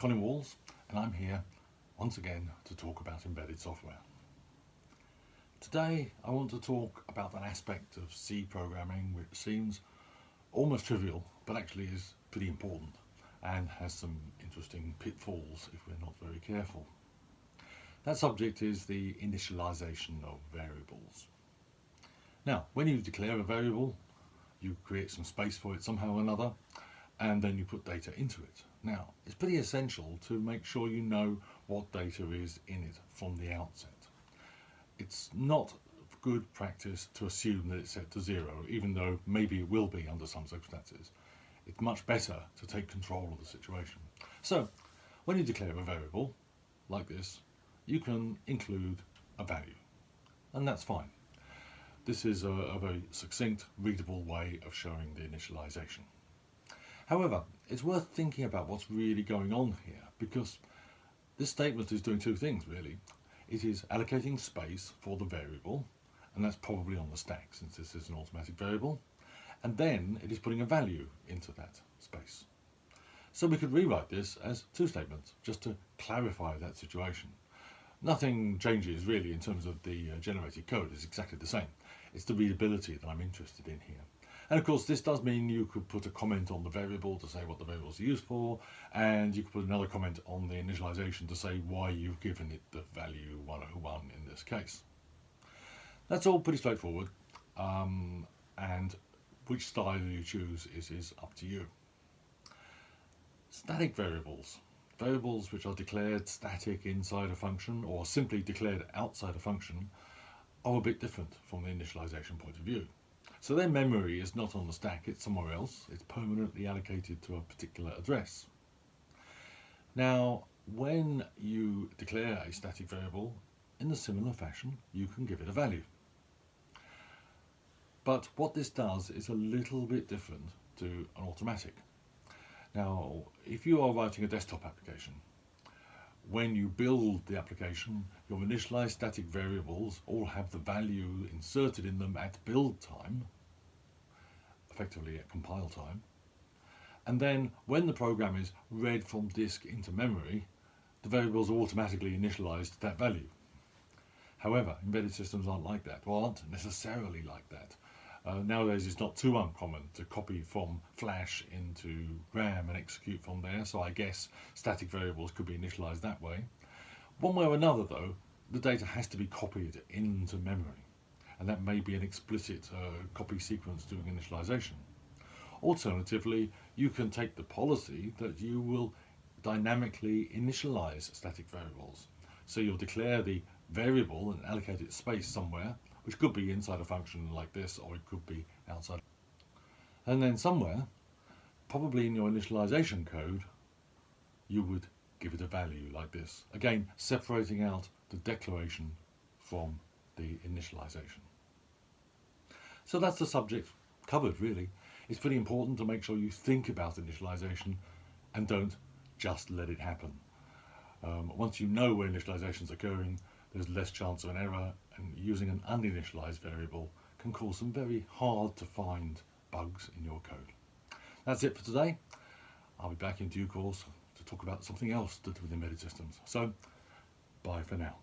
Colin Walls, and I'm here once again to talk about embedded software. Today I want to talk about an aspect of C programming which seems almost trivial but actually is pretty important and has some interesting pitfalls if we're not very careful. That subject is the initialization of variables. Now, when you declare a variable, you create some space for it somehow or another, and then you put data into it. Now, it's pretty essential to make sure you know what data is in it from the outset. It's not good practice to assume that it's set to 0, even though maybe it will be under some circumstances. It's much better to take control of the situation. So, when you declare a variable, like this, you can include a value, and that's fine. This is a very succinct, readable way of showing the initialization. However, it's worth thinking about what's really going on here, because this statement is doing two things really. It is allocating space for the variable, and that's probably on the stack since this is an automatic variable, and then it is putting a value into that space. So we could rewrite this as two statements, just to clarify that situation. Nothing changes really in terms of the generated code. It's exactly the same. It's the readability that I'm interested in here. And of course this does mean you could put a comment on the variable to say what the variable is used for, and you could put another comment on the initialization to say why you've given it the value 101 in this case. That's all pretty straightforward, and which style you choose is up to you. Static variables. Variables which are declared static inside a function or simply declared outside a function are a bit different from the initialization point of view. So their memory is not on the stack, it's somewhere else. It's permanently allocated to a particular address. Now, when you declare a static variable, in a similar fashion, you can give it a value. But what this does is a little bit different to an automatic. Now, if you are writing a desktop application, when you build the application, your initialized static variables all have the value inserted in them at build time, effectively at compile time, and then when the program is read from disk into memory, the variables are automatically initialized to that value. However, embedded systems aren't like that, or aren't necessarily like that. Nowadays it's not too uncommon to copy from flash into RAM and execute from there, so I guess static variables could be initialized that way. One way or another though, the data has to be copied into memory, and that may be an explicit copy sequence doing initialization. Alternatively, you can take the policy that you will dynamically initialize static variables. So you'll declare the variable and allocate its space somewhere, which could be inside a function like this, or it could be outside. And then somewhere, probably in your initialization code, you would give it a value like this. Again, separating out the declaration from the initialization. So that's the subject covered really. It's pretty important to make sure you think about initialization and don't just let it happen. Once you know where initialization is occurring, there's less chance of an error, and using an uninitialized variable can cause some very hard to find bugs in your code. That's it for today. I'll be back in due course to talk about something else to do with embedded systems. So, bye for now.